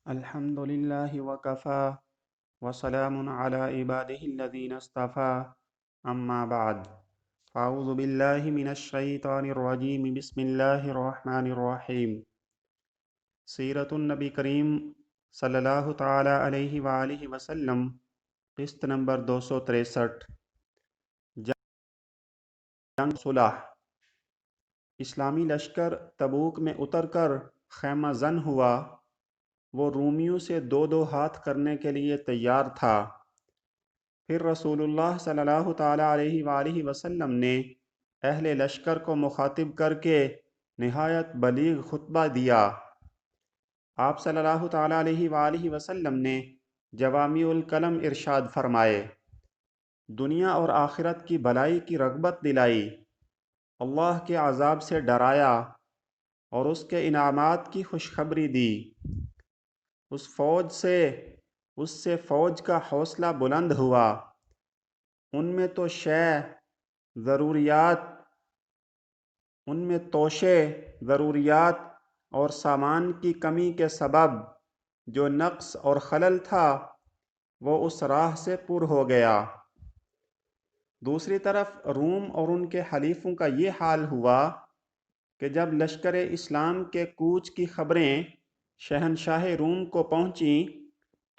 الحمد لله وكفى وسلام على عباده الذين اصطفى أما بعد فأعوذ بالله من الشيطان الرجيم بسم الله الرحمن الرحيم سیرت النبی کریم صلی اللہ تعالی علیہ وآلہ وسلم قسط نمبر 263 جنگ صلح اسلامی لشکر تبوک میں اتر کر خیمہ زن ہوا۔ وہ رومیوں سے دو دو ہاتھ کرنے کے لیے تیار تھا۔ پھر رسول اللہ صلی اللہ تعالیٰ علیہ وآلہ وسلم نے اہل لشکر کو مخاطب کر کے نہایت بلیغ خطبہ دیا۔ آپ صلی اللہ تعالیٰ علیہ وآلہ وسلم نے جوامع الکلم ارشاد فرمائے، دنیا اور آخرت کی بھلائی کی رغبت دلائی، اللہ کے عذاب سے ڈرایا اور اس کے انعامات کی خوشخبری دی۔ اس سے فوج کا حوصلہ بلند ہوا۔ ان میں توشے ضروریات اور سامان کی کمی کے سبب جو نقص اور خلل تھا وہ اس راہ سے پر ہو گیا۔ دوسری طرف روم اور ان کے حلیفوں کا یہ حال ہوا کہ جب لشکر اسلام کے کوچ کی خبریں شہنشاہ روم کو پہنچیں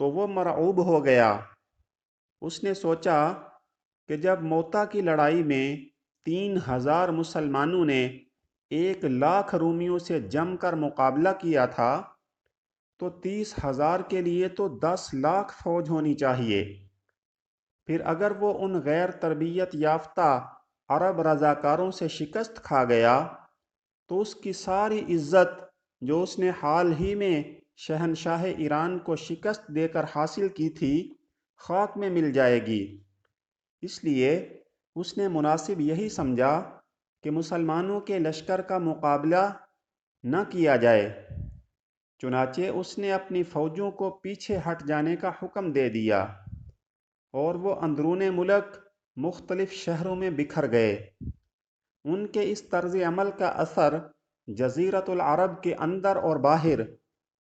تو وہ مرعوب ہو گیا۔ اس نے سوچا کہ جب موتا کی لڑائی میں 3000 مسلمانوں نے 1,00,000 رومیوں سے جم کر مقابلہ کیا تھا تو 30,000 کے لیے تو 10,00,000 فوج ہونی چاہیے۔ پھر اگر وہ ان غیر تربیت یافتہ عرب رضاکاروں سے شکست کھا گیا تو اس کی ساری عزت جو اس نے حال ہی میں شہنشاہ ایران کو شکست دے کر حاصل کی تھی خاک میں مل جائے گی۔ اس لیے اس نے مناسب یہی سمجھا کہ مسلمانوں کے لشکر کا مقابلہ نہ کیا جائے۔ چنانچہ اس نے اپنی فوجوں کو پیچھے ہٹ جانے کا حکم دے دیا اور وہ اندرون ملک مختلف شہروں میں بکھر گئے۔ ان کے اس طرز عمل کا اثر جزیرۃ العرب کے اندر اور باہر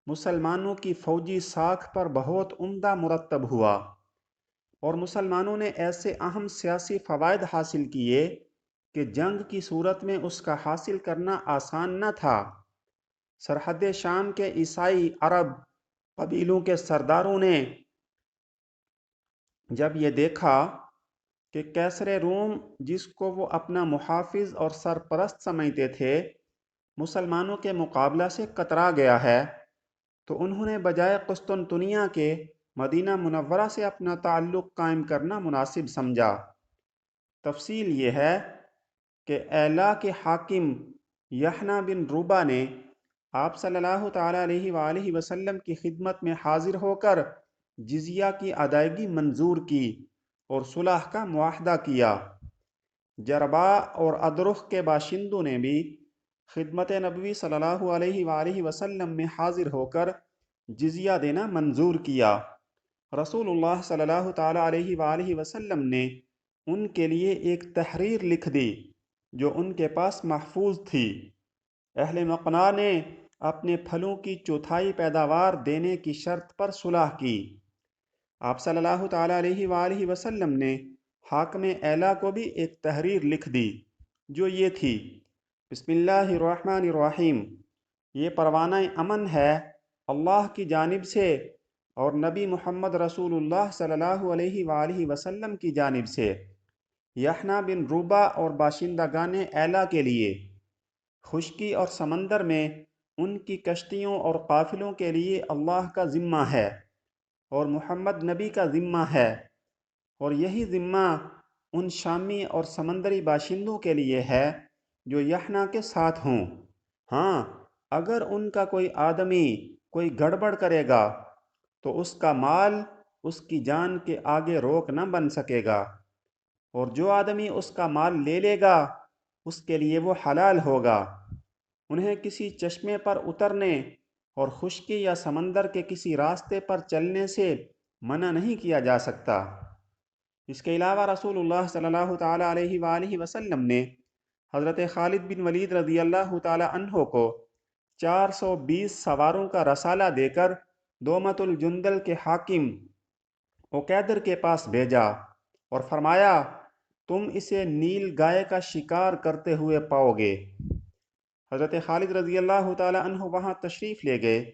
مسلمانوں کی فوجی ساکھ پر بہت عمدہ مرتب ہوا، اور مسلمانوں نے ایسے اہم سیاسی فوائد حاصل کیے کہ جنگ کی صورت میں اس کا حاصل کرنا آسان نہ تھا۔ سرحد شام کے عیسائی عرب قبیلوں کے سرداروں نے جب یہ دیکھا کہ کیسر روم، جس کو وہ اپنا محافظ اور سرپرست سمجھتے تھے، مسلمانوں کے مقابلہ سے کترا گیا ہے، تو انہوں نے بجائے قسطنطنیہ کے مدینہ منورہ سے اپنا تعلق قائم کرنا مناسب سمجھا۔ تفصیل یہ ہے کہ ایلا کے حاکم یحنہ بن روبہ نے آپ صلی اللہ تعالیٰ علیہ وآلہ وسلم کی خدمت میں حاضر ہو کر جزیہ کی ادائیگی منظور کی اور صلح کا معاہدہ کیا۔ جربا اور ادرخ کے باشندوں نے بھی خدمت نبوی صلی اللہ علیہ وآلہ وسلم میں حاضر ہو کر جزیہ دینا منظور کیا۔ رسول اللہ صلی اللہ تعالیٰ علیہ وآلہ وسلم نے ان کے لیے ایک تحریر لکھ دی جو ان کے پاس محفوظ تھی۔ اہل مقنع نے اپنے پھلوں کی چوتھائی پیداوار دینے کی شرط پر صلح کی۔ آپ صلی اللہ تعالیٰ علیہ وآلہ وسلم نے حاکم ایلا کو بھی ایک تحریر لکھ دی جو یہ تھی، بسم اللہ الرحمن الرحیم، یہ پروانہ امن ہے اللہ کی جانب سے اور نبی محمد رسول اللہ صلی اللہ علیہ وآلہ وسلم کی جانب سے یحنہ بن روبہ اور باشندگان ایلا کے لیے۔ خشکی اور سمندر میں ان کی کشتیوں اور قافلوں کے لیے اللہ کا ذمہ ہے اور محمد نبی کا ذمہ ہے، اور یہی ذمہ ان شامی اور سمندری باشندوں کے لیے ہے جو یحنہ کے ساتھ ہوں۔ ہاں، اگر ان کا کوئی آدمی کوئی گڑبڑ کرے گا تو اس کا مال اس کی جان کے آگے روک نہ بن سکے گا، اور جو آدمی اس کا مال لے لے گا اس کے لیے وہ حلال ہوگا۔ انہیں کسی چشمے پر اترنے اور خشکی یا سمندر کے کسی راستے پر چلنے سے منع نہیں کیا جا سکتا۔ اس کے علاوہ رسول اللہ صلی اللہ تعالیٰ علیہ وآلہ وسلم نے حضرت خالد بن ولید رضی اللہ تعالیٰ عنہ کو 420 سواروں کا رسالہ دے کر دومت الجندل کے حاکم اوکیدر کے پاس بھیجا اور فرمایا تم اسے نیل گائے کا شکار کرتے ہوئے پاؤ گے۔ حضرت خالد رضی اللہ تعالی عنہ وہاں تشریف لے گئے۔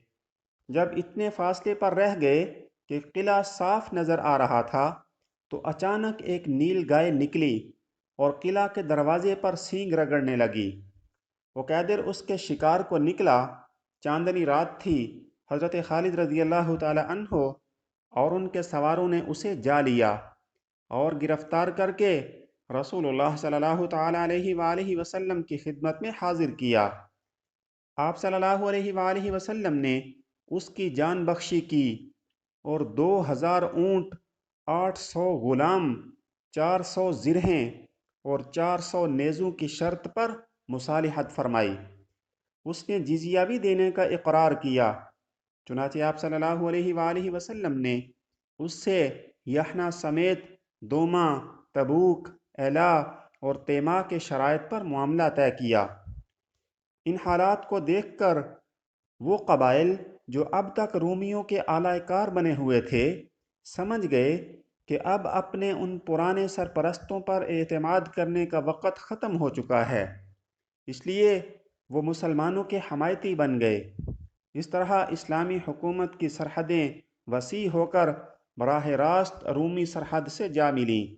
جب اتنے فاصلے پر رہ گئے کہ قلعہ صاف نظر آ رہا تھا تو اچانک ایک نیل گائے نکلی اور قلعہ کے دروازے پر سینگ رگڑنے لگی۔ وقیدر اس کے شکار کو نکلا۔ چاندنی رات تھی۔ حضرت خالد رضی اللہ تعالی عنہ اور ان کے سواروں نے اسے جا لیا اور گرفتار کر کے رسول اللہ صلی اللہ تعالی علیہ وآلہ وسلم کی خدمت میں حاضر کیا۔ آپ صلی اللہ علیہ وآلہ وسلم نے اس کی جان بخشی کی اور 2000 اونٹ، 800 غلام، 400 زرہیں اور 400 نیزوں کی شرط پر مصالحت فرمائی۔ اس نے جزیہ بھی دینے کا اقرار کیا۔ چنانچہ آپ صلی اللہ علیہ وآلہ وسلم نے اس سے یحنا سمیت دوما، تبوک، ایلا اور تیما کے شرائط پر معاملہ طے کیا۔ ان حالات کو دیکھ کر وہ قبائل جو اب تک رومیوں کے اعلی کار بنے ہوئے تھے سمجھ گئے کہ اب اپنے ان پرانے سرپرستوں پر اعتماد کرنے کا وقت ختم ہو چکا ہے، اس لیے وہ مسلمانوں کے حمایتی بن گئے۔ اس طرح اسلامی حکومت کی سرحدیں وسیع ہو کر براہ راست رومی سرحد سے جا ملیں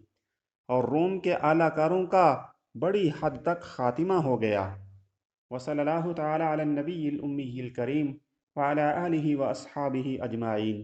اور روم کے اعلی کاروں کا بڑی حد تک خاتمہ ہو گیا۔ وصلی اللہ تعالی علی النبی الأمی الکریم وعلی آلہ واصحابہ اجمعین۔